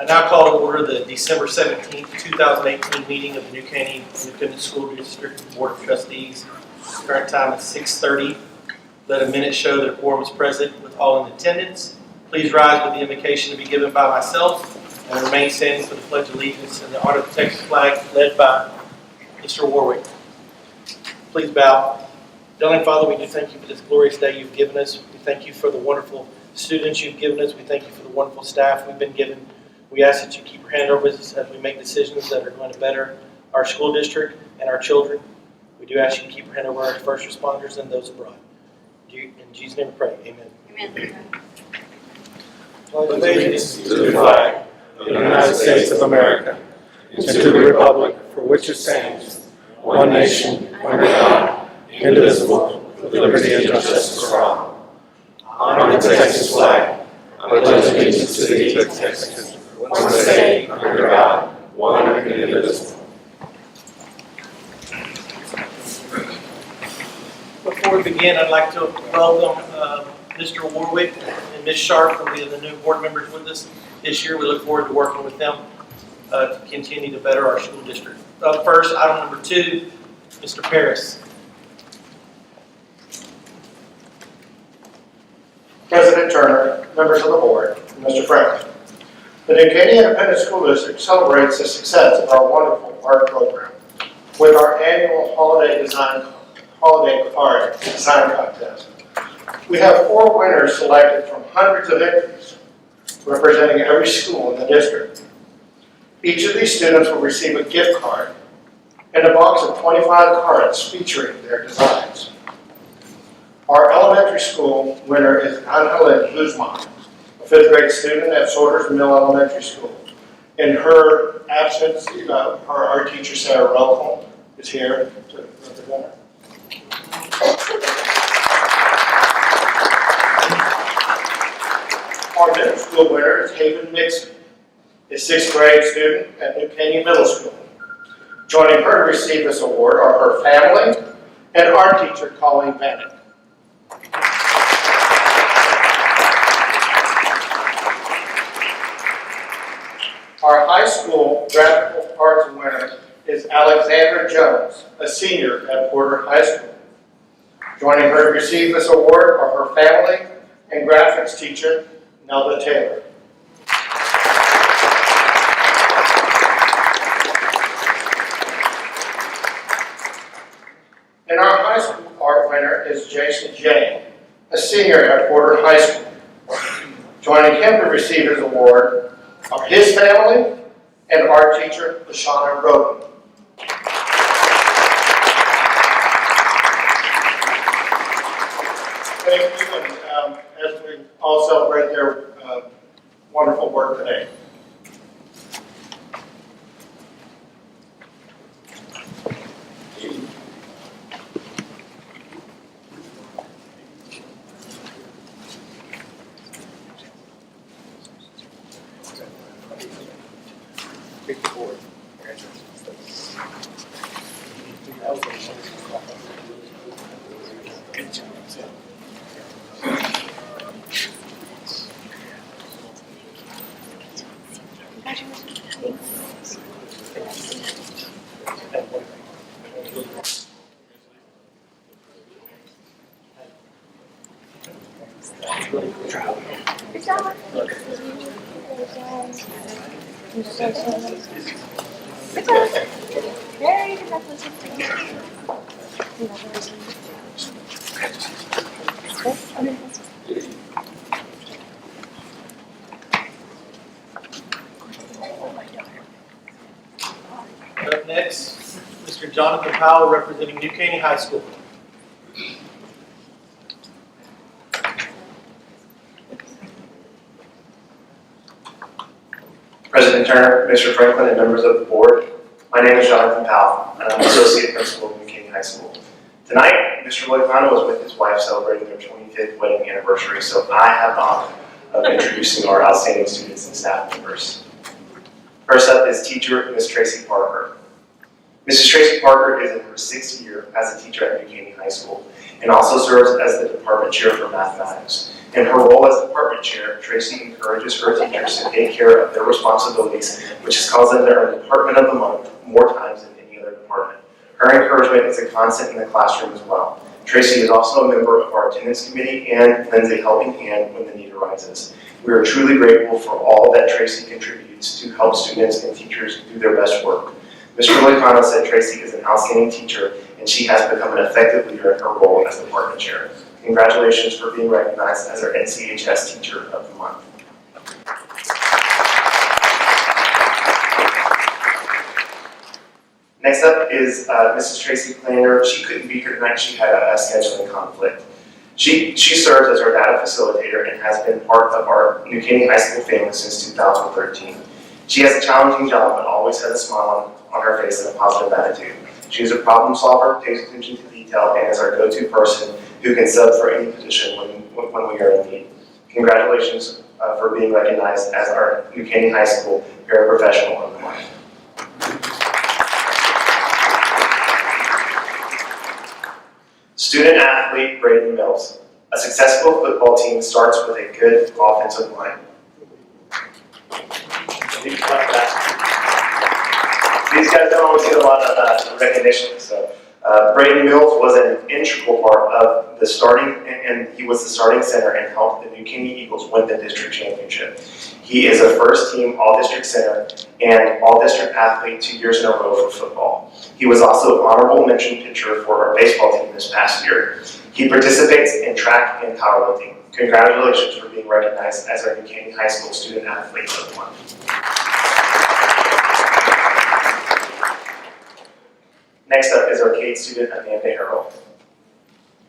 I now call to order the December 17th, 2018 meeting of the New Caney Independent School District Board of Trustees. Current time is 6:30. Let a minute show that a quorum is present with all in attendance. Please rise with the invocation to be given by myself and remain standing for the Pledge of Allegiance in the honor of the Texas flag led by Mr. Warwick. Please bow. Darling Father, we do thank you for this glorious day you've given us. We thank you for the wonderful students you've given us. We thank you for the wonderful staff we've been given. We ask that you keep your hand over us as we make decisions that are going to better our school district and our children. We do ask you to keep your hand over our first responders and those abroad. In Jesus' name we pray. Amen. Amen. Pledge allegiance to the flag of the United States of America and to the republic for which it stands, one nation, under God, indivisible, with liberty and justice for all. Honor the Texas flag. I pledge allegiance to the state of Texas, one state, under God, one and indivisible. Before we begin, I'd like to welcome Mr. Warwick and Ms. Sharp for being the new board members with us this year. We look forward to working with them to continue to better our school district. Up first, item number 2, Mr. Paris. President Turner, members of the board, and Mr. Franklin. The New Caney Independent School District celebrates the success of our wonderful art program with our annual holiday card design contest. We have 4 winners selected from hundreds of entries representing every school in the district. Each of these students will receive a gift card and a box of 25 cards featuring their designs. Our elementary school winner is Angela Guzman, a 5th grade student at Sorters Mill Elementary School. In her absence, our teacher, Sarah Rolcom, is here to represent her. Our middle school winner is Haven Mixon, a 6th grade student at New Caney Middle School. Joining her to receive this award are her family and art teacher, Colleen Bennett. Our high school graphical arts winner is Alexandra Jones, a senior at Porter High School. Joining her to receive this award are her family and graphics teacher, Nelda Taylor. And our high school art winner is Jason Jane, a senior at Porter High School. Joining him to receive his award are his family and art teacher, Lashana Roden. Thank you, and as we all celebrate their wonderful work today. Good job. Very Up next, Mr. Jonathan Powell representing New Caney High School. President Turner, Mr. Franklin, and members of the board, my name is Jonathan Powell, and I'm Associate Principal of New Caney High School. Tonight, Mr. Loicano was with his wife celebrating their 25th wedding anniversary, so I have the honor of introducing our outstanding students and staff members. First up is teacher Ms. Tracy Parker. Mrs. Tracy Parker is in her 6th year as a teacher at New Caney High School and also serves as the department chair for mathematics. In her role as department chair, Tracy encourages her teachers to take care of their responsibilities, which has caused them to earn Department of the Month more times than any other department. Her encouragement is a constant in the classroom as well. Tracy is also a member of our attendance committee and lends a helping hand when the need arises. We are truly grateful for all that Tracy contributes to help students and teachers do their best work. Mr. Loicano said Tracy is an outstanding teacher and she has become an effective leader in her role as department chair. Congratulations for being recognized as our NCHS Teacher of the Month. Next up is Mrs. Tracy Plander. She couldn't be here tonight. She had a scheduling conflict. She serves as our data facilitator and has been part of our New Caney High School family since 2013. She has a challenging job, but always has a smile on her face and a positive attitude. She is a problem solver, pays attention to detail, and is our go-to person who can sub for any position when we are in need. Congratulations for being recognized as our New Caney High School Paraprofessional of the Month. Student athlete Braden Mills. A successful football team starts with a good offensive line. These guys don't always get a lot of recognition, so Braden Mills was an integral part of the starting, and he was the starting center and helped the New Caney Eagles win the district championship. He is a first-team All-District center and All-District athlete 2 years in a row for football. He was also an honorable mention pitcher for our baseball team this past year. He participates in track and powerlifting. Congratulations for being recognized as our New Caney High School Student Athlete of the Month. Next up is our CADE student, Amanda Harrell.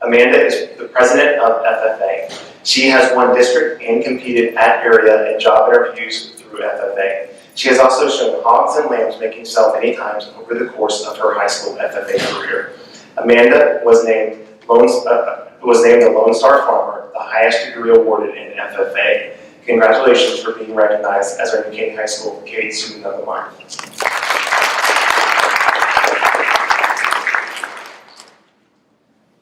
Amanda is the president of FFA. She has won district and competed at area and job interviews through FFA. She has also shown hogs and lambs making sell many times over the course of her high school FFA career. Amanda was named the Lone Star Farmer, the highest degree awarded in FFA. Congratulations for being recognized as our New Caney High School CADE Student of the Month.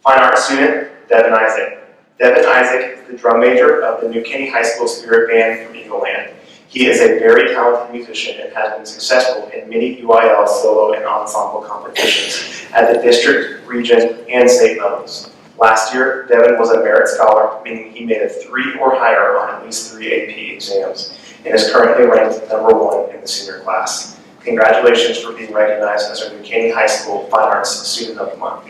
Fine Arts student, Devin Isaac. Devin Isaac is the drum major of the New Caney High School Spirit Band from Eagle Land. He is a very talented musician and has been successful in many UIL solo and ensemble competitions at the district, region, and state levels. Last year, Devin was a Merit Scholar, meaning he made a 3 or higher on at least 3 AP exams, and is currently ranked #1 in the senior class. Congratulations for being recognized as our New Caney High School Fine Arts Student of the Month.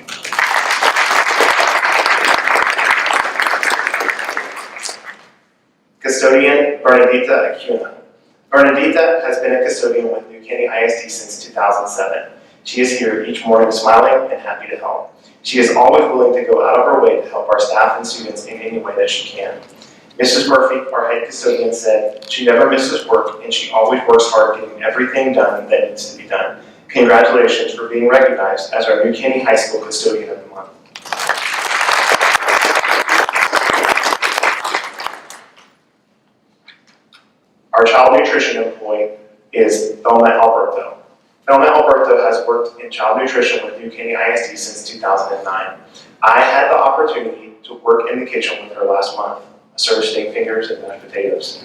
Custodian Bernadita Acuna. Bernadita has been a custodian with New Caney ISD since 2007. She is here each morning smiling and happy to help. She is always willing to go out of her way to help our staff and students in any way that she can. Mrs. Murphy, our head custodian, said she never misses work and she always works hard getting everything done that needs to be done. Congratulations for being recognized as our New Caney High School Custodian of the Month. Our child nutrition employee is Thelma Alberto. Thelma Alberto has worked in child nutrition with New Caney ISD since 2009. I had the opportunity to work in the kitchen with her last month. I served steak fingers and mashed potatoes.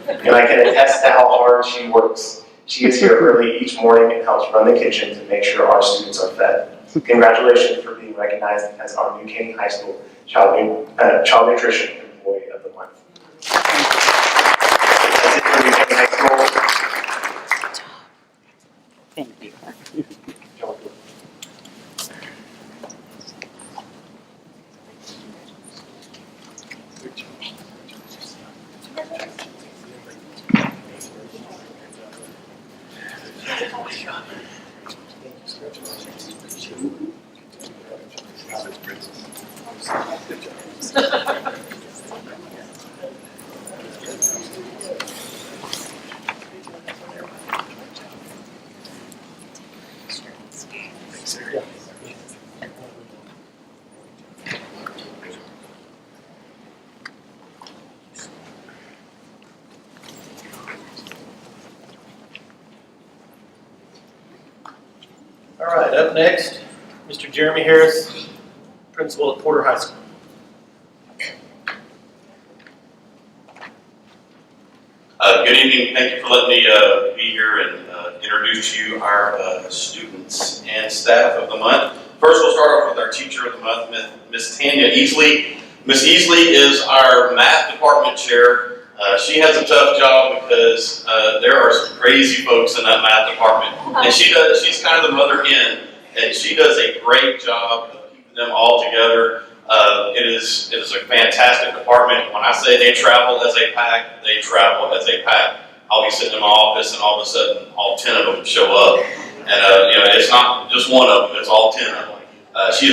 And I can attest to how hard she works. She is here early each morning and helps run the kitchen to make sure our students are fed. Congratulations for being recognized as our New Caney High School Child Nutrition Employee of the Month. That's it for New Caney High School. Thank you. All right, up next, Mr. Jeremy Harris, principal at Porter High School. Good evening. Thank you for letting me be here and introduce to you our students and staff of the month. First, we'll start off with our teacher of the month, Miss Tanya Easley. Miss Easley is our math department chair. She has a tough job because there are some crazy folks in that math department, and she's kind of the mother hen, and she does a great job of keeping them all together. It is a fantastic department. When I say they travel as a pack, they travel as a pack. I'll be sitting in my office and all of a sudden all 10 of them show up. And it's not just one of them, it's all 10 of them. She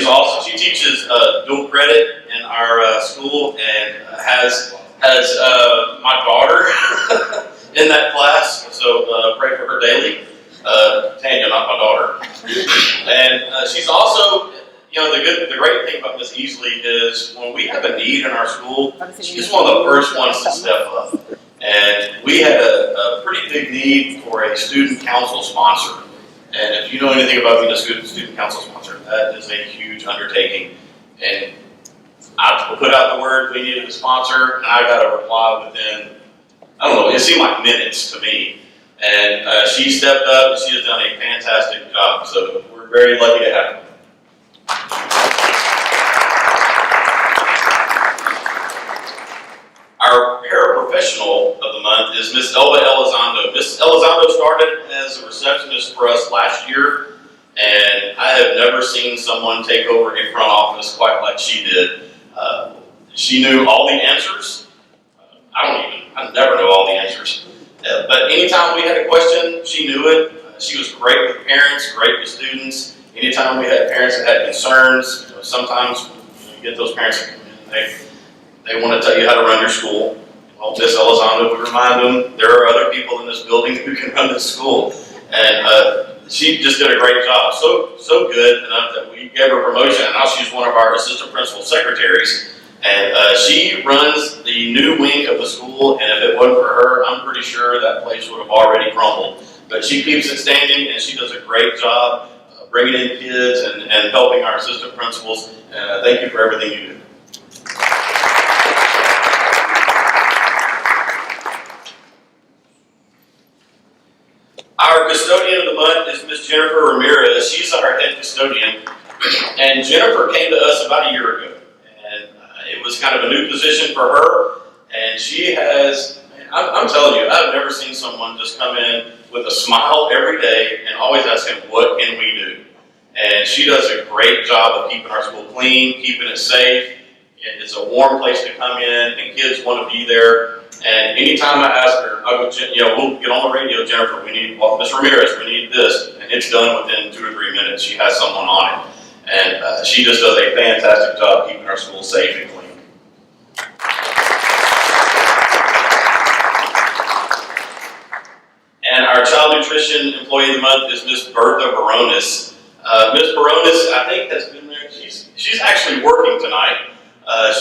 teaches dual credit in our school and has my daughter in that class, so pray for her daily. Tanya, not my daughter. And she's also, the great thing about Miss Easley is when we have a need in our school, she's one of the first ones to step up. And we had a pretty big need for a student council sponsor. And if you know anything about being a student council sponsor, that is a huge undertaking. And I put out the word, we needed a sponsor, and I got a reply within, I don't know, it seemed like minutes to me. And she stepped up and she has done a fantastic job. So we're very lucky to have her. Our paraprofessional of the month is Miss Elba Elizondo. Miss Elizondo started as a receptionist for us last year, and I have never seen someone take over a front office quite like she did. She knew all the answers. I never know all the answers. But anytime we had a question, she knew it. She was great with parents, great with students. Anytime we had parents that had concerns, sometimes you get those parents that come in, they want to tell you how to run your school. Well, Miss Elizondo would remind them there are other people in this building who can run this school. And she just did a great job. So good enough that we gave her a promotion, and now she's one of our assistant principal secretaries. And she runs the new wing of the school, and if it wasn't for her, I'm pretty sure that place would have already crumbled. But she keeps it standing, and she does a great job bringing in kids and helping our assistant principals. And thank you for everything you do. Our custodian of the month is Miss Jennifer Ramirez. She's our head custodian. And Jennifer came to us about a year ago. And it was kind of a new position for her. And she has, I'm telling you, I've never seen someone just come in with a smile every day and always ask him, what can we do? And she does a great job of keeping our school clean, keeping it safe. It's a warm place to come in, and kids want to be there. And anytime I ask her, I go, we'll get on the radio, Jennifer, we need, Ms. Ramirez, we need this. And it's done within 2 or 3 minutes. She has someone on it. And she just does a fantastic job keeping our school safe and clean. And our child nutrition employee of the month is Miss Bertha Baronis. Miss Baronis, I think, has been there. She's actually working tonight.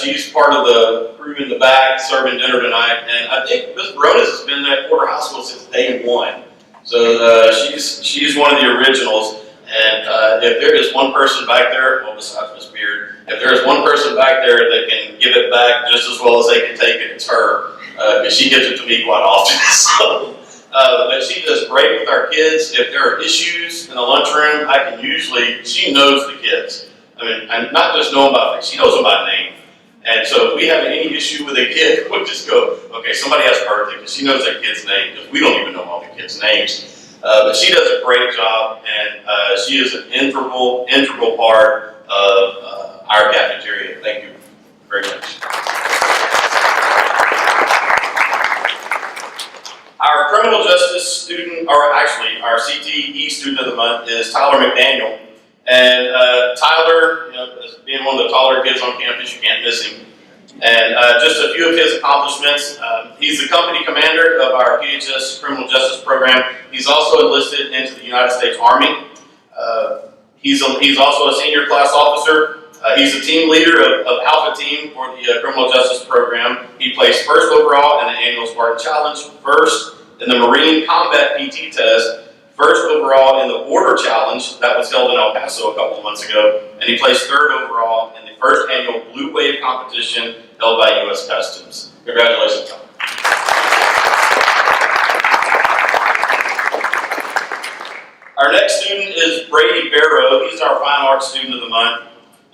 She's part of the crew in the back serving dinner tonight, and I think Miss Baronis has been at Porter High School since day one. So she's one of the originals. And if there is one person back there, well, besides Miss Beard, if there is one person back there that can give it back just as well as they can take it, it's her, because she gives it to me quite often. But she does great with our kids. If there are issues in the lunchroom, she knows the kids. I mean, and not just know them by face, she knows them by name. And so if we have any issue with a kid, we'll just go, okay, somebody has a birthday, because she knows that kid's name, because we don't even know all the kids' names. But she does a great job, and she is an integral part of our cafeteria. Thank you very much. Our criminal justice student, or actually our CTE student of the month, is Tyler McDaniel. And Tyler, as being one of the taller kids on campus, you can't miss him. And just a few of his accomplishments. He's the company commander of our PHS criminal justice program. He's also enlisted into the United States Army. He's also a senior class officer. He's a team leader of Alpha Team for the criminal justice program. He placed first overall in the annual Spartan Challenge, first in the Marine Combat PT test, first overall in the Border Challenge that was held in El Paso a couple of months ago, and he placed third overall in the first annual Blue Wave competition held by U.S. Customs. Congratulations, Tom. Our next student is Brady Barrow. He's our Fine Arts Student of the Month,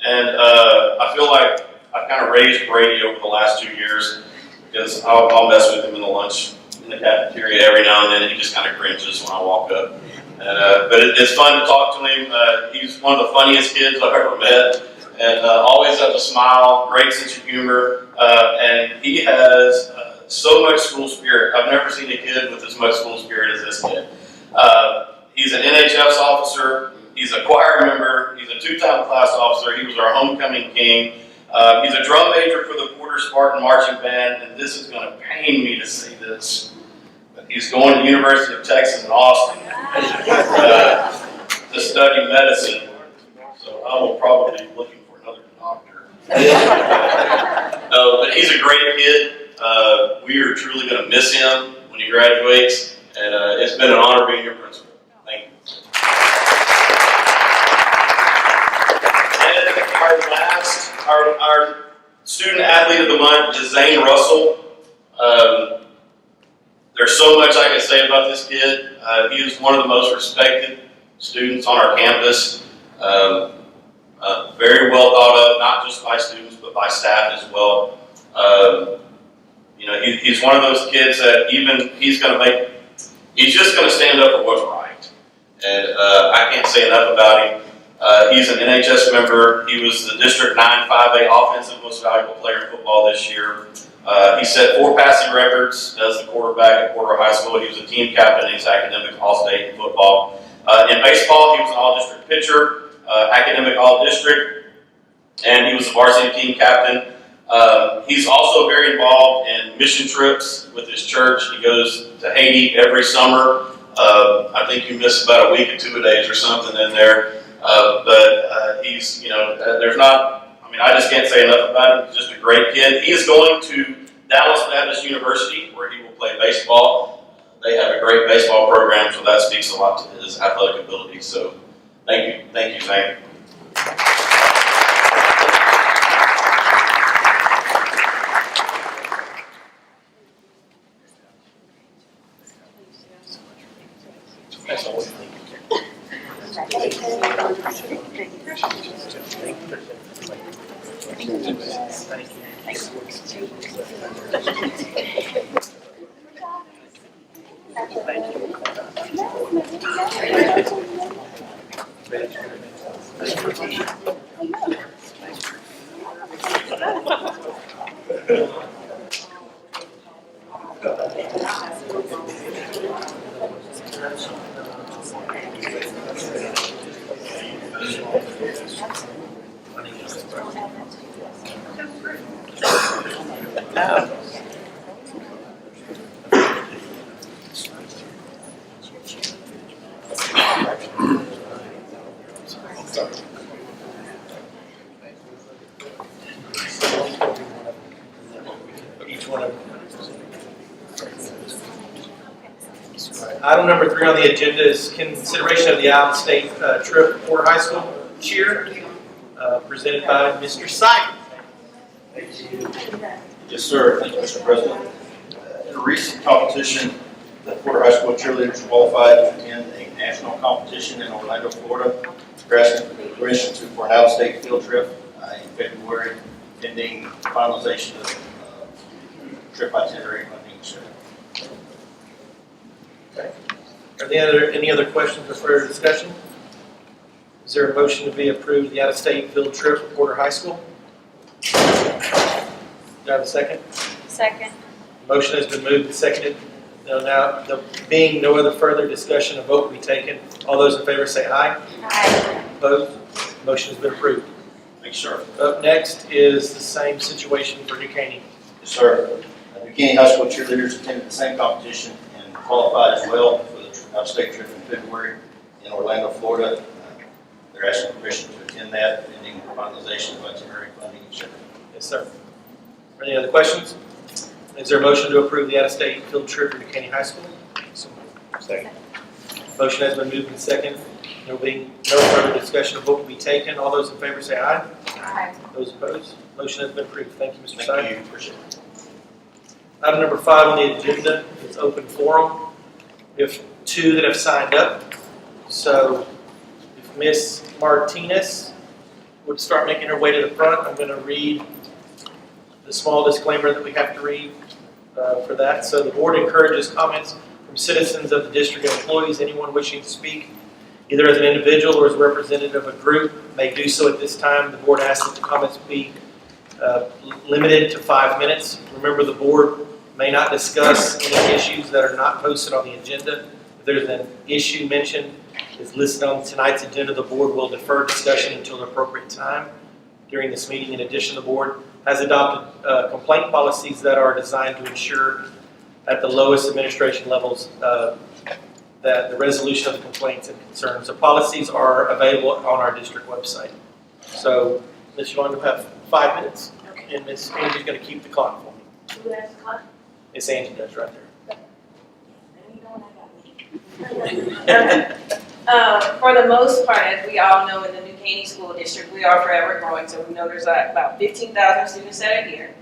and I feel like I've kind of raised Brady over the last 2 years because I'll mess with him in the lunch in the cafeteria every now and then, and he just kind of cringes when I walk up. But it's fun to talk to him. He's one of the funniest kids I've ever met, and always has a smile, great sense of humor, and he has so much school spirit. I've never seen a kid with as much school spirit as this kid. He's an NHS officer, he's a choir member, he's a two-time class officer, he was our homecoming king. He's a drum major for the Porter Spartan Marching Band, and this is going to pain me to say this, but he's going to the University of Texas in Austin to study medicine, so I will probably be looking for another doctor. No, but he's a great kid. We are truly going to miss him when he graduates, and it's been an honor being your principal. Thank you. And our student athlete of the month is Zane Russell. There's so much I can say about this kid. He is one of the most respected students on our campus. Very well thought of, not just by students, but by staff as well. He's one of those kids that he's just going to stand up for what's right. And I can't say enough about him. He's an NHS member. He was the District 9 5A Offensive Most Valuable Player in football this year. He set 4 passing records as the quarterback at Porter High School. He was a team captain. He's academic All-State in football. In baseball, he was an All-District pitcher, academic All-District, and he was the varsity team captain. He's also very involved in mission trips with his church. He goes to Haiti every summer. I think you miss about a week or 2 days or something in there. But he's, there's not, I just can't say enough about him. He's just a great kid. He is going to Dallas Baptist University where he will play baseball. They have a great baseball program, so that speaks a lot to his athletic ability. So thank you, Zane. Item number 3 on the agenda is consideration of the out-of-state trip to Porter High School cheer, presented by Mr. Syke. Yes, sir. Thank you, Mr. President. In a recent competition, the Porter High School cheerleaders qualified to attend a national competition in Orlando, Florida. We're asking for permission for an out-of-state field trip in February, pending finalization of trip itinerary funding, etc. Okay. Are there any other questions or further discussion? Is there a motion to be approved the out-of-state field trip to Porter High School? Do I have a second? Second. Motion has been moved and seconded. Now, there being no other further discussion, a vote will be taken. All those in favor say aye. Aye. Opposed? Motion has been approved. Thank you, sir. Up next is the same situation for New Caney. Yes, sir. The Caney High School cheerleaders attended the same competition and qualified as well for the out-of-state trip in February in Orlando, Florida. They're asking permission to attend that, pending finalization of itinerary funding, etc. Yes, sir. Any other questions? Is there a motion to approve the out-of-state field trip to Caney High School? Second. Motion has been moved and second. There being no further discussion, a vote will be taken. All those in favor say aye. Aye. Those opposed, motion has been approved. Thank you, Mr. Thank Sy. you, appreciate it. Item number 5 on the agenda is open forum. We have 2 that have signed up. So if Ms. Martinez would start making her way to the front, I'm going to read the small disclaimer that we have to read for that. So the board encourages comments from citizens of the district and employees. Anyone wishing to speak, either as an individual or as a representative of a group, may do so at this time. The board asks that the comments be limited to 5 minutes. Remember, the board may not discuss any issues that are not posted on the agenda. If there's an issue mentioned is listed on tonight's agenda, the board will defer discussion until the appropriate time during this meeting. In addition, the board has adopted complaint policies that are designed to ensure at the lowest administration levels that the resolution of the complaints and concerns. The policies are available on our district website. So, Ms. Yolanda, you have 5 minutes, and Ms. Angie's going to keep the clock for me. Who has the clock? Ms. Angie does right there. For the most part, as we all know, in the New Caney School District, we are forever growing. So we know there's about 15,000 students that are here.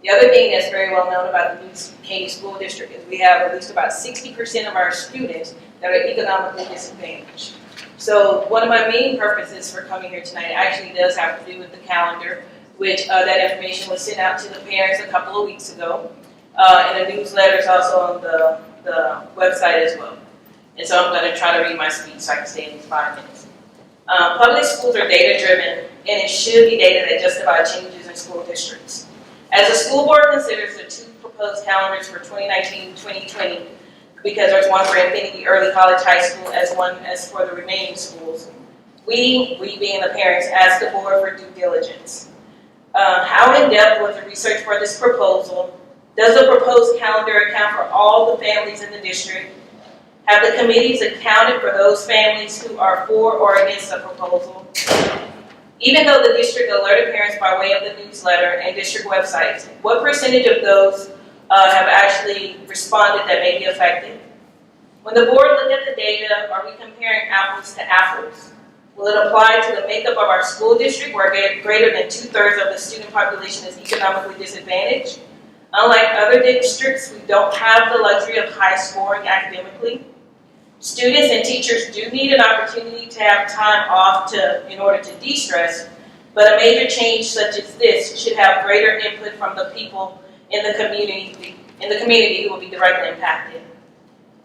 The other thing that's very well known about the New Caney School District is we have at least about 60% of our students that are economically disadvantaged. So one of my main purposes for coming here tonight actually does have to do with the calendar, which that information was sent out to the parents a couple of weeks ago. And the newsletter is also on the website as well. And so I'm going to try to read my speech so I can stay in these 5 minutes. Public schools are data-driven, and it should be data that justifies changes in school districts. As the school board considers the 2 proposed calendars for 2019-2020, because there's one for Infinity Early College High School as one as for the remaining schools, we being the parents, ask the board for due diligence. How in-depth was the research for this proposal? Does the proposed calendar account for all the families in the district? Have the committees accounted for those families who are for or against the proposal? Even though the district alerted parents by way of the newsletter and district websites, what percentage of those have actually responded that may be affected? When the board looked at the data, are we comparing apples to apples? Will it apply to the makeup of our school district where greater than 2/3 of the student population is economically disadvantaged? Unlike other districts, we don't have the luxury of high scoring academically. Students and teachers do need an opportunity to have time off in order to de-stress, but a major change such as this should have greater input from the people in the community who will be directly impacted.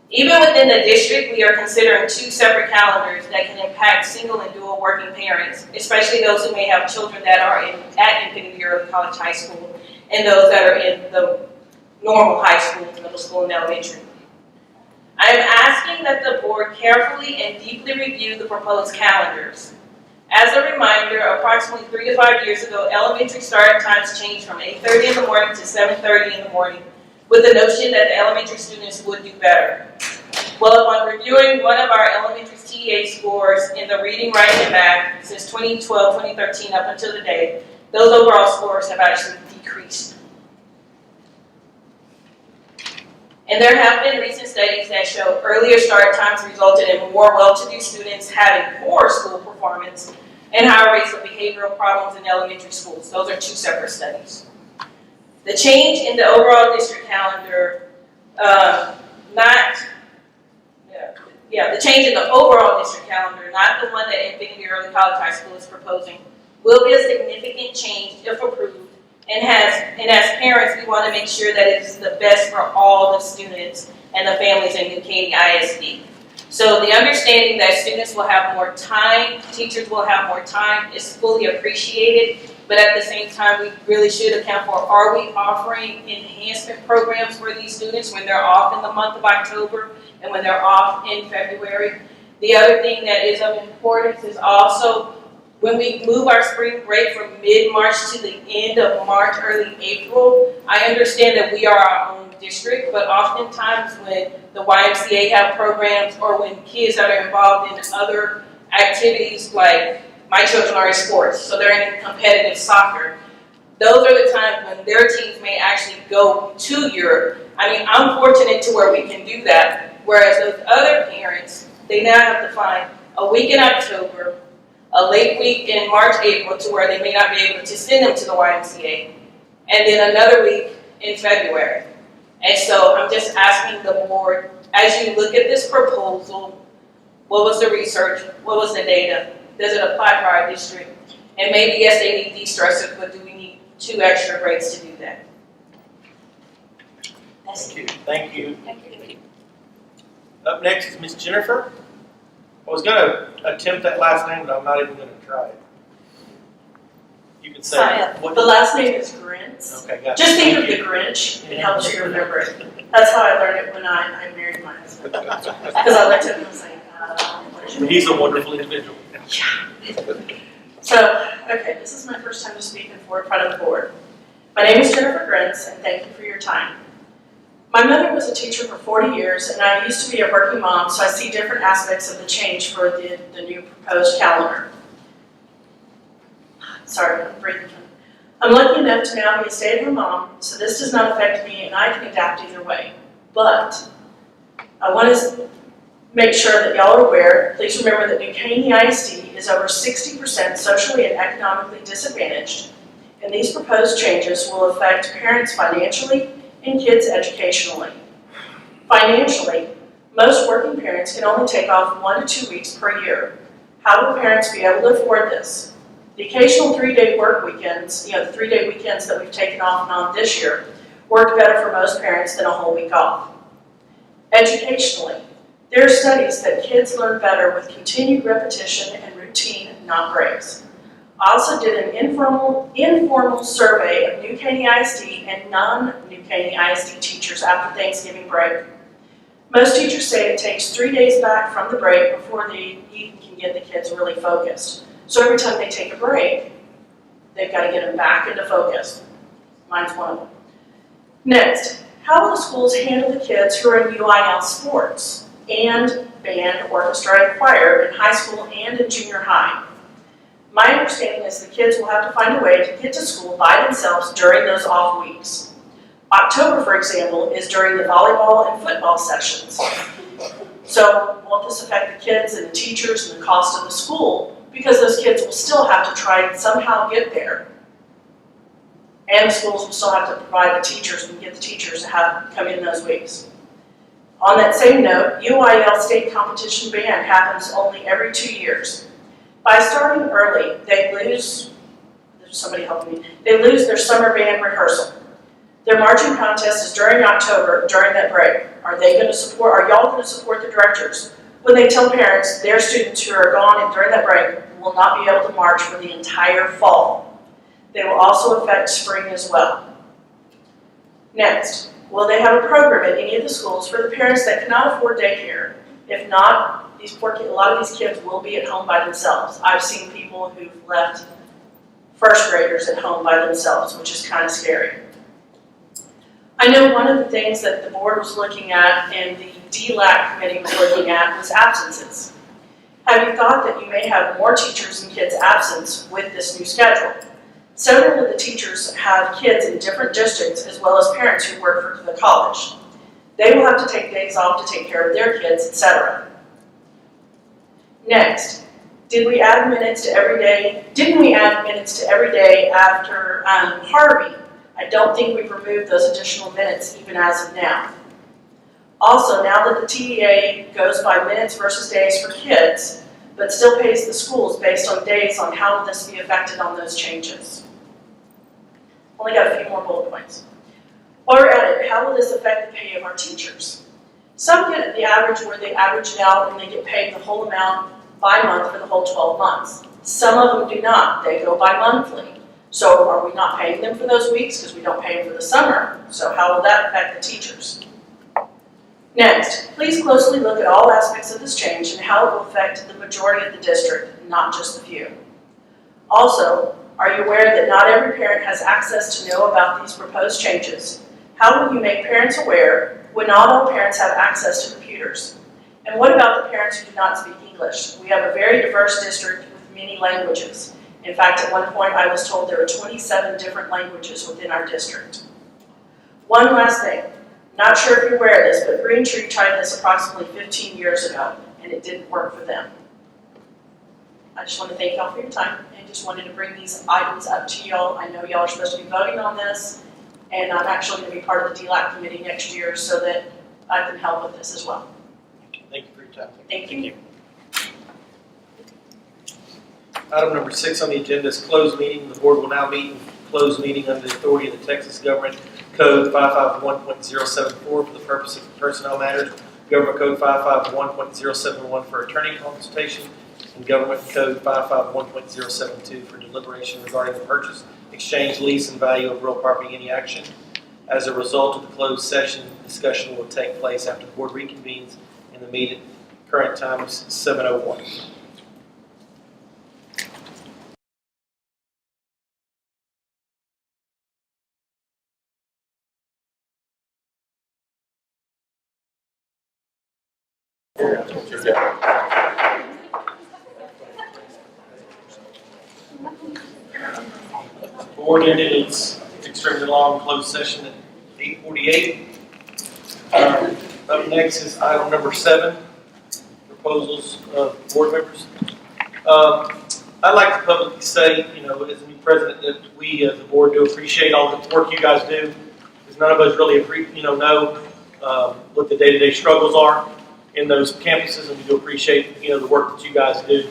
Even within the district, we are considering 2 separate calendars that can impact single and dual working parents, especially those who may have children that are at Infinity Early College High School and those that are in the normal high school, middle school, and elementary. I am asking that the board carefully and deeply review the proposed calendars. As a reminder, approximately 3 to 5 years ago, elementary start times changed from 8:30 in the morning to 7:30 in the morning, with the notion that the elementary students would do better. Well, upon reviewing one of our elementary TA scores in the reading, writing, and math since 2012, 2013 up until today, those overall scores have actually decreased. And there have been recent studies that show earlier start times resulted in more well-to-do students having poor school performance and higher rates of behavioral problems in elementary schools. Those are 2 separate studies. The change in the overall district calendar, the change in the overall district calendar, not the one that Infinity Early College High School is proposing, will be a significant change if approved. And as parents, we want to make sure that it is the best for all the students and the families in New Caney ISD. So the understanding that students will have more time, teachers will have more time is fully appreciated, but at the same time, we really should account for, are we offering enhancement programs for these students when they're off in the month of October and when they're off in February? The other thing that is of importance is also when we move our spring break from mid-March to the end of March, early April, I understand that we are our own district, but oftentimes when the YMCA have programs or when kids that are involved in other activities, like my children are in sports, so they're in competitive soccer, those are the times when their teams may actually go to Europe. I mean, I'm fortunate to where we can do that, whereas those other parents they now have to find a week in October, a late week in March, April, to where they may not be able to send them to the YMCA, and then another week in February. And so I'm just asking the board, as you look at this proposal, what was the research? What was the data? Does it apply to our district? And maybe, yes, they need de-stressors, but do we need 2 extra breaks to do that? Thank you. Thank you. Thank you. Up next is Miss Jennifer. I was gonna attempt that last name, but I'm not even gonna try it. You can say it. The last name is Grinch. Okay, gotcha. Just think of the Grinch, it helps you remember it. That's how I learned it when I married my husband. Because I looked at him and was like, what is your name? He's a wonderful individual. So, okay, this is my first time to speak in front of the board. My name is Jennifer Grinch, and thank you for your time. My mother was a teacher for 40 years, and I used to be a working mom, so I see different aspects of the change for the new proposed calendar. Sorry, I'm breathing. I'm lucky enough to now be a stay-at-home mom, so this does not affect me, and I can adapt either way. But I want to make sure that y'all are aware. Please remember that New Caney ISD is over 60% socially and economically disadvantaged, and these proposed changes will affect parents financially and kids educationally. Financially, most working parents can only take off 1 to 2 weeks per year. How will parents be able to afford this? The occasional 3-day work weekends, the 3-day weekends that we've taken off and on this year, worked better for most parents than a whole week off. Educationally, there are studies that kids learn better with continued repetition and routine, not breaks. I also did an informal survey of New Caney ISD and non-New Caney ISD teachers after Thanksgiving break. Most teachers say it takes 3 days back from the break before they even can get the kids really focused. So every time they take a break, they've got to get them back into focus. Mine's one of them. Next, how will the schools handle the kids who are in UIL sports and band, orchestra, and choir in high school and in junior high? My understanding is the kids will have to find a way to get to school by themselves during those off weeks. October, for example, is during the volleyball and football sessions. So won't this affect the kids and the teachers and the cost of the school? Because those kids will still have to try and somehow get there. And the schools will still have to provide the teachers and get the teachers to come in those weeks. On that same note, UIL state competition band happens only every 2 years. By starting early, they lose their summer band rehearsal. Their marching contest is during October, during that break. Are y'all going to support the directors when they tell parents their students who are gone and during that break will not be able to march for the entire fall? They will also affect spring as well. Next, will they have a program at any of the schools for the parents that cannot afford daycare? If not, a lot of these kids will be at home by themselves. I've seen people who've left first graders at home by themselves, which is kind of scary. I know one of the things that the board was looking at and the DLAC committee was looking at was absences. Have you thought that you may have more teachers and kids absent with this new schedule? Several of the teachers have kids in different districts as well as parents who work for the college. They will have to take days off to take care of their kids, etc. Next, didn't we add minutes to every day after Harvey? I don't think we've removed those additional minutes even as of now. Also, now that the TEA goes by minutes versus days for kids, but still pays the schools based on days, on how will this be affected on those changes? Only got a few more bullet points. While we're at it, how will this affect the pay of our teachers? Some get the average where they average it out and they get paid the whole amount by month for the whole 12 months. Some of them do not. They go by monthly. So are we not paying them for those weeks because we don't pay them for the summer? So how will that affect the teachers? Next, please closely look at all aspects of this change and how it will affect the majority of the district, not just the few. Also, are you aware that not every parent has access to know about these proposed changes? How will you make parents aware when not all parents have access to computers? And what about the parents who do not speak English? We have a very diverse district with many languages. In fact, at one point I was told there were 27 different languages within our district. One last thing. Not sure if you're aware of this, but Green Tree tried this approximately 15 years ago, and it didn't work for them. I just want to thank y'all for your time, and just wanted to bring these items up to y'all. I know y'all are supposed to be voting on this, and I'm actually going to be part of the DLAC committee next year so that I can help with this as well. Thank you for your time. Thank you. Item number 6 on the agenda is closed meeting. The board will now meet in closed meeting under the authority of the Texas Government Code 551.074 for the purpose of personnel matters, Government Code 551.071 for attorney consultation, and Government Code 551.072 for deliberation regarding the purchase, exchange, lease, and value of real property, any action. As a result of the closed session, discussion will take place after the board reconvenes in the meeting. Current time is 7:01. Board ended its extremely long closed session at 8:48. Up next is item number 7, proposals of board members. I'd like to publicly say, as a new president, that we as a board do appreciate all the work you guys do, because none of us really know what the day-to-day struggles are in those campuses, and we do appreciate the work that you guys do.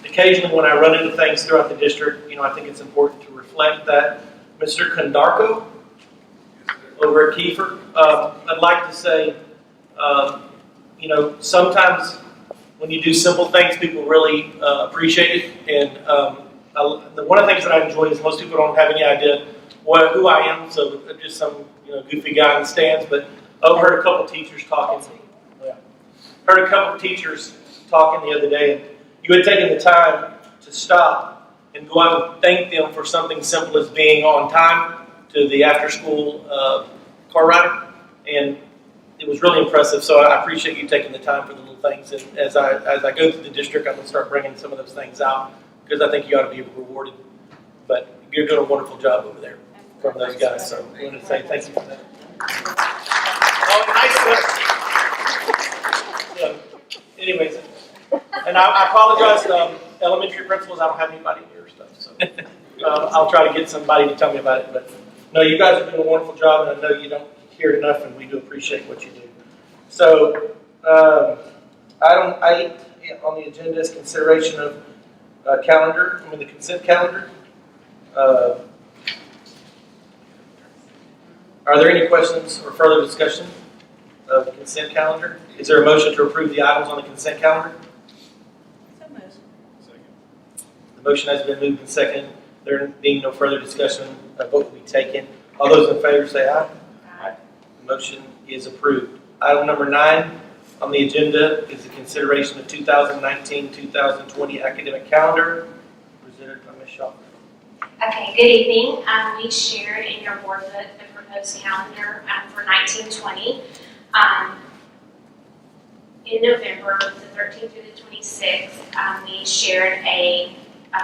Occasionally, when I run into things throughout the district, I think it's important to reflect that Mr. Condarco over at Kiefer, I'd like to say, sometimes when you do simple things, people really appreciate it. And one of the things that I enjoy is most people don't have any idea who I am, so I'm just some goofy guy in the stands. But I've heard a couple of teachers talking. Heard a couple of teachers talking the other day, and you had taken the time to stop and go out and thank them for something simple as being on time to the after-school car ride, and it was really impressive. So I appreciate you taking the time for the little things. And as I go through the district, I'm going to start bringing some of those things out because I think you ought to be rewarded. But you're doing a wonderful job over there from those guys. So I want to say thank you for that. Anyways, and I apologize, elementary principals, I don't have anybody near stuff, so I'll try to get somebody to tell me about it. But no, you guys are doing a wonderful job, and I know you don't hear it enough, and we do appreciate what you do. So, item 8 on the agenda is consideration of the consent calendar. Are there any questions or further discussion of the consent calendar? Is there a motion to approve the items on the consent calendar? So moved. The motion has been moved and seconded. There being no further discussion, a vote will be taken. All those in favor say aye. Aye. The motion is approved. Item number 9 on the agenda is the consideration of 2019-2020 academic calendar presented by Ms. Shaw. Okay, good evening. We shared in your board book the proposed calendar for 1920. In November, the 13th through the 26th, we shared a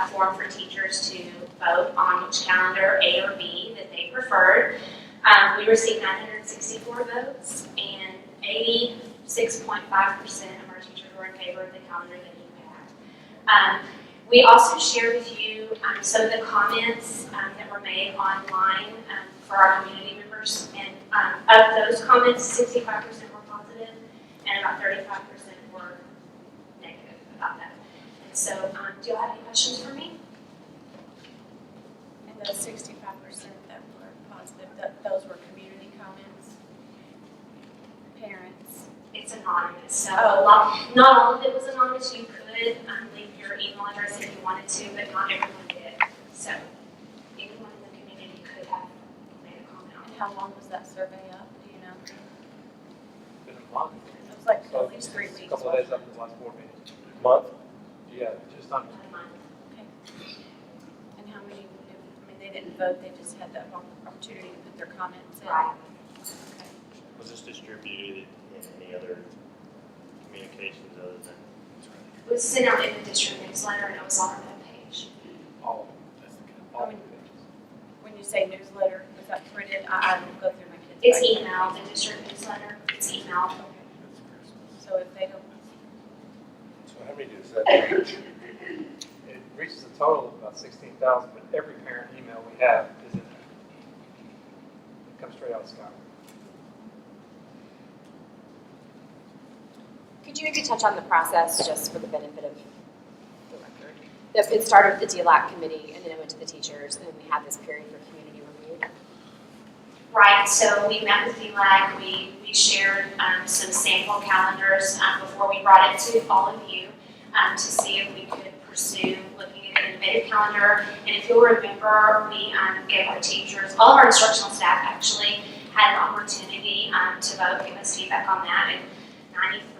form for teachers to vote on which calendar, A or B, that they preferred. We received 964 votes, and 86.5% of our teachers were in favor of the calendar that you had. We also shared with you some of the comments that were made online for our community members, and of those comments, 65% were positive, and about 35% were negative about that. And so, do you have any questions for me? And those 65% that were positive, those were community comments, parents. It's anonymous, so not all of it was anonymous. You could leave your email address if you wanted to, but not everyone did. So anyone in the community could have made a comment on And it. how long was that survey up, do you know? Been a month. It was like at least 3 weeks. A couple of days after the last board meeting. Month? Yeah, just under. Okay. And how many, they didn't vote, they just had that opportunity to put their comments in? Right. Okay. Was this distributed in any other communications other than? It was sent out in the district newsletter, and it was on our webpage. All. When you say newsletter, was that printed? I don't go through my kids' It's email, the district newsletter, it's email. So if they don't, So how many does that reach? It reaches a total of about 16,000, but every parent email we have is in there. It comes straight out of Scott. could you maybe touch on the process just for the benefit of the record? It started with the DLAC committee, and then it went to the teachers, and then we had this period for community review. Right, so we met with DLAG, we shared some sample calendars before we brought it to all of you to see if we could pursue looking at an innovative calendar. And if you'll remember, we gave our teachers, all of our instructional staff actually had an opportunity to vote, give us feedback on that, and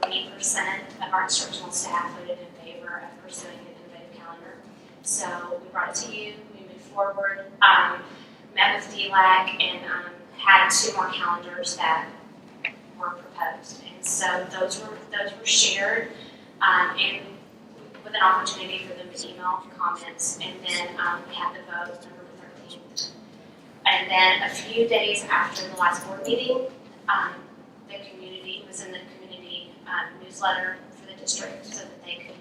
93% of our instructional staff voted in favor of pursuing an innovative calendar. So we brought it to you, we moved forward, met with DLAG, and had 2 more calendars that were proposed. And so those were shared, and with an opportunity for them to email comments, and then we had the vote November 13th. And then a few days after the last board meeting, the community was in the community newsletter for the district so that they could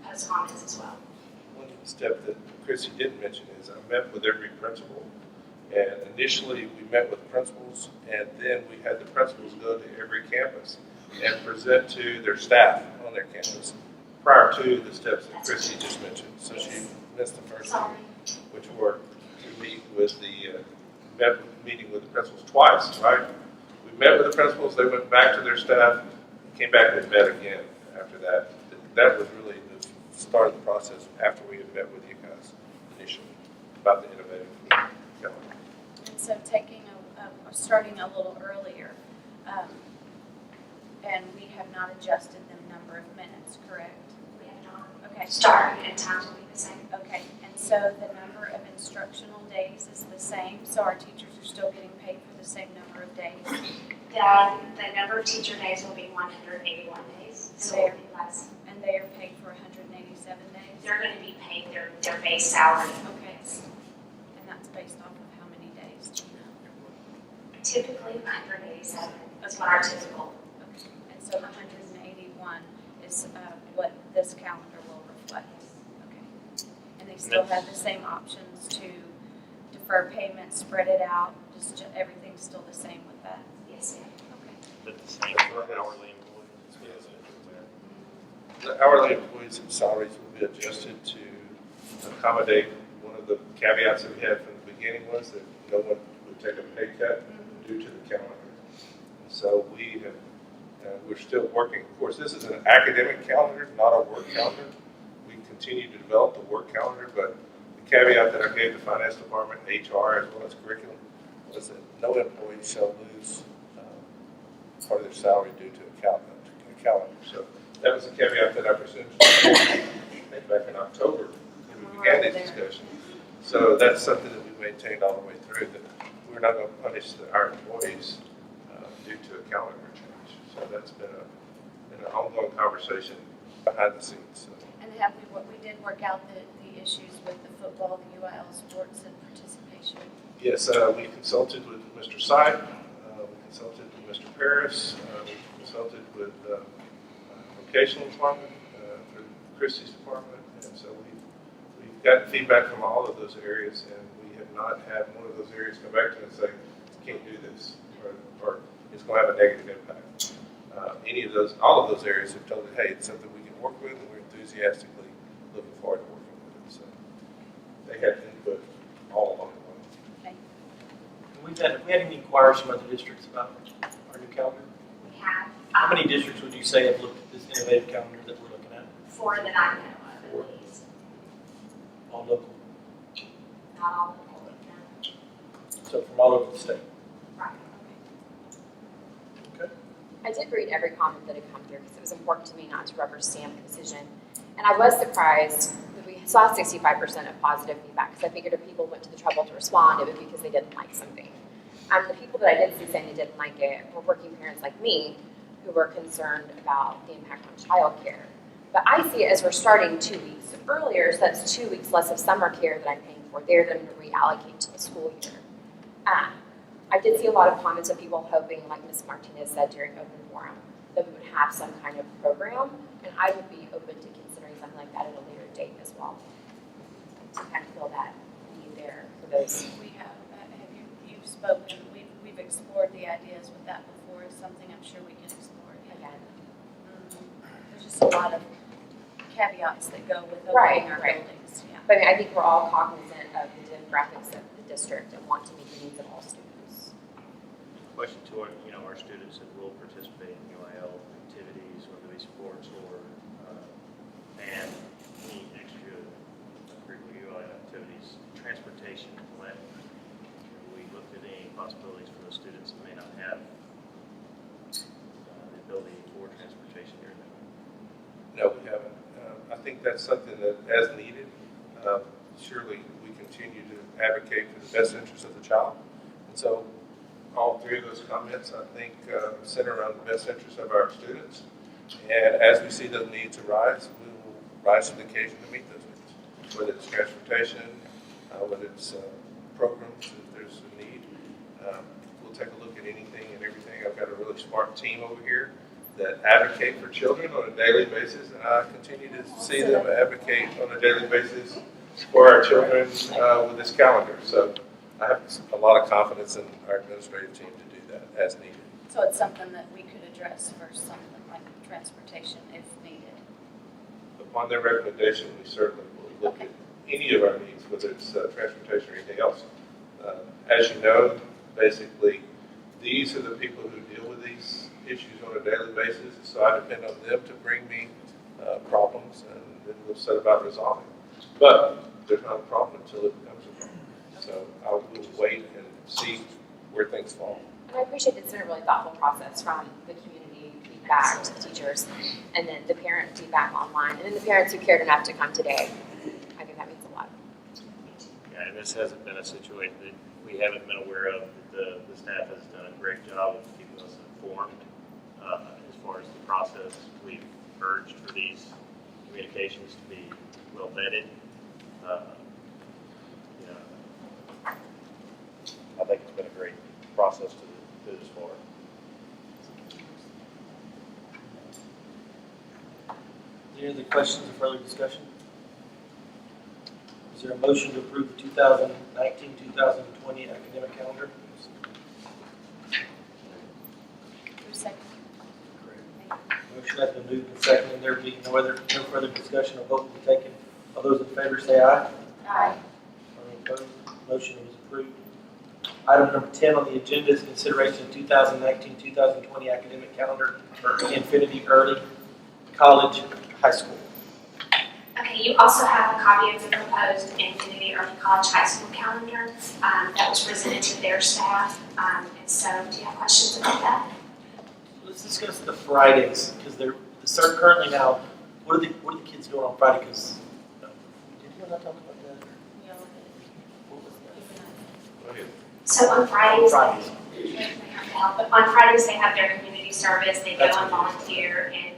post comments as well. One step that Chrissy didn't mention is I met with every principal. And initially, we met with principals, and then we had the principals go to every campus and present to their staff on their campus prior to the steps that Chrissy just mentioned. So she missed the first one, which were to meet with meeting with the principals twice, right? We met with the principals, they went back to their staff, came back and met again after that. That was really the start of the process after we had met with you guys initially about the innovative calendar. And so starting a little earlier, and we have not adjusted the number of minutes, correct? We have not Okay. started, and times will be the same. Okay, and so the number of instructional days is the same, so our teachers are still getting paid for the same number of days? The number of teacher days will be 181 days, so it will be less. And they are paid for 187 days? They're going to be paid their base salary. Okay, and that's based off of how many days, do you know? Typically 187 is what our typical. Okay, and so 181 is what this calendar will reflect? Okay. And they still have the same options to defer payments, spread it out, just everything's still the same with that? Yes, ma'am. Okay. Is it the same for hourly employees? The hourly employees and salaries will be adjusted to accommodate one of the caveats that we had from the beginning was that no one would take a pay cut due to the calendar. So we have, we're still working. Of course, this is an academic calendar, not a work calendar. We continue to develop the work calendar, but the caveat that I gave the finance department, HR, as well as curriculum, was that no employee shall lose part of their salary due to a calendar. So that was the caveat that I presented back in October when we began this discussion. So that's something that we maintained all the way through, that we're not going to punish our employees due to a calendar change. So that's been an ongoing conversation behind the scenes. So. And we did work out the issues with the football, the UIL sports and participation? Yes, we consulted with Mr. Sype, we consulted with Mr. Paris, we consulted with vocational department, through Christie's department, and so we've gotten feedback from all of those areas, and we have not had one of those areas come back to us and say, you can't do this, or it's going to have a negative impact. All of those areas have told us, hey, it's something we can work with, and we're enthusiastically looking forward to working with it. So they had input all along the way. We had any inquiries from other districts about our new calendar? We have. How many districts would you say have looked at this innovative calendar that we're looking at? 4 that I know of, at least. All local, Not all of them, no. so from all over the state. Right. Okay. I did read every comment that had come through because it was important to me not to rubber stamp the decision. And I was surprised that we saw 65% of positive feedback because I figured if people went to the trouble to respond, it would be because they didn't like something. The people that I did see saying they didn't like it were working parents like me who were concerned about the impact on childcare. But I see it as we're starting 2 weeks earlier, so that's 2 weeks less of summer care that I'm paying for there that I'm going to reallocate to the school year. I did see a lot of comments of people hoping, like Ms. Martinez said during open forum, that we would have some kind of program, and I would be open to considering something like that at a later date as well. To kind of fill that need there for those. We have you've spoken, we've explored the ideas with that before. It's something I'm sure we can explore again. There's just a lot of caveats that go with opening our buildings. Yeah. But I mean, I think we're all cognizant of the demographics of the district and want to meet the needs of all students. Question to our students that will participate in UIL activities, whether it be sports or band, any extracurricular UIL activities, transportation plan. We looked at any possibilities for those students that may not have the ability for transportation during that. No, we haven't. I think that's something that, as needed, surely we continue to advocate for the best interest of the child. And so all three of those comments, I think, center around the best interest of our students. And as we see those needs arise, we will rise to the occasion to meet those needs, whether it's transportation, whether it's programs, if there's a need. We'll take a look at anything and everything. I've got a really smart team over here that advocate for children on a daily basis, and I continue to see them advocate on a daily basis for our children with this calendar. So I have a lot of confidence in our administrative team to do that as needed. So it's something that we could address for something like transportation if needed. Upon their recommendation, we certainly will look at any of our needs, whether it's transportation or anything else. As you know, basically, these are the people who deal with these issues on a daily basis, so I depend on them to bring me problems, and then we'll set about resolving. But there's not a problem until it becomes a problem. So I will wait and see where things fall. And I appreciate it's been a really thoughtful process from the community feedback to the teachers, and then the parent feedback online, and then the parents who cared enough to come today. I think that means a lot. Yeah, and this hasn't been a situation that we haven't been aware of. The staff has done a great job of keeping us informed as far as the process. We've urged for these communications to be well vetted. I think it's been a great process to this far. Any other questions or further discussion? Is there a motion to approve the 2019-2020 academic calendar? Second. Motion has been moved and seconded. There being no further discussion, a vote will be taken. All those in favor say aye. Aye. Any opposed? Motion is approved. Item number 10 on the agenda is consideration of 2019-2020 academic calendar for Infinity Early College High School. Okay, you also have a copy of the proposed Infinity Early College High School calendar that was presented to their staff. And so, do you have questions about that? Let's discuss the Fridays, because they're currently now. What are the kids doing on Friday? Because did you not talk about that? What was that? Go ahead. So on Fridays, Fridays. on Fridays they have their community service. They go That's and what volunteer and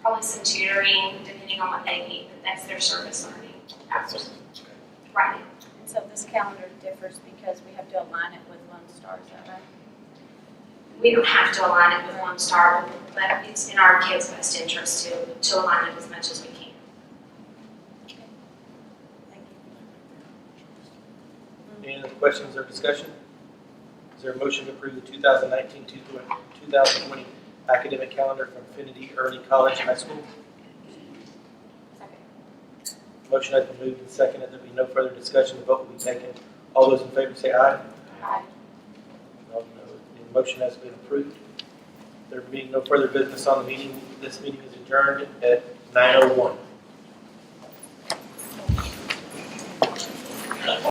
probably some tutoring depending on what they need. But that's their service learning. Right. So this calendar differs because we have to align it with Lone Star, is that right? We don't have to align it with Lone Star, but it's in our kids' best interest to align it as much as we can. Thank you. Any other questions or discussion? Is there a motion to approve the 2019-2020 academic calendar for Infinity Early College High School? Second. Motion has been moved and seconded. There will be no further discussion. The vote will be taken. All those in favor say aye. Aye. No. The motion has been approved. There being no further business on the meeting, this meeting is adjourned at 9:01.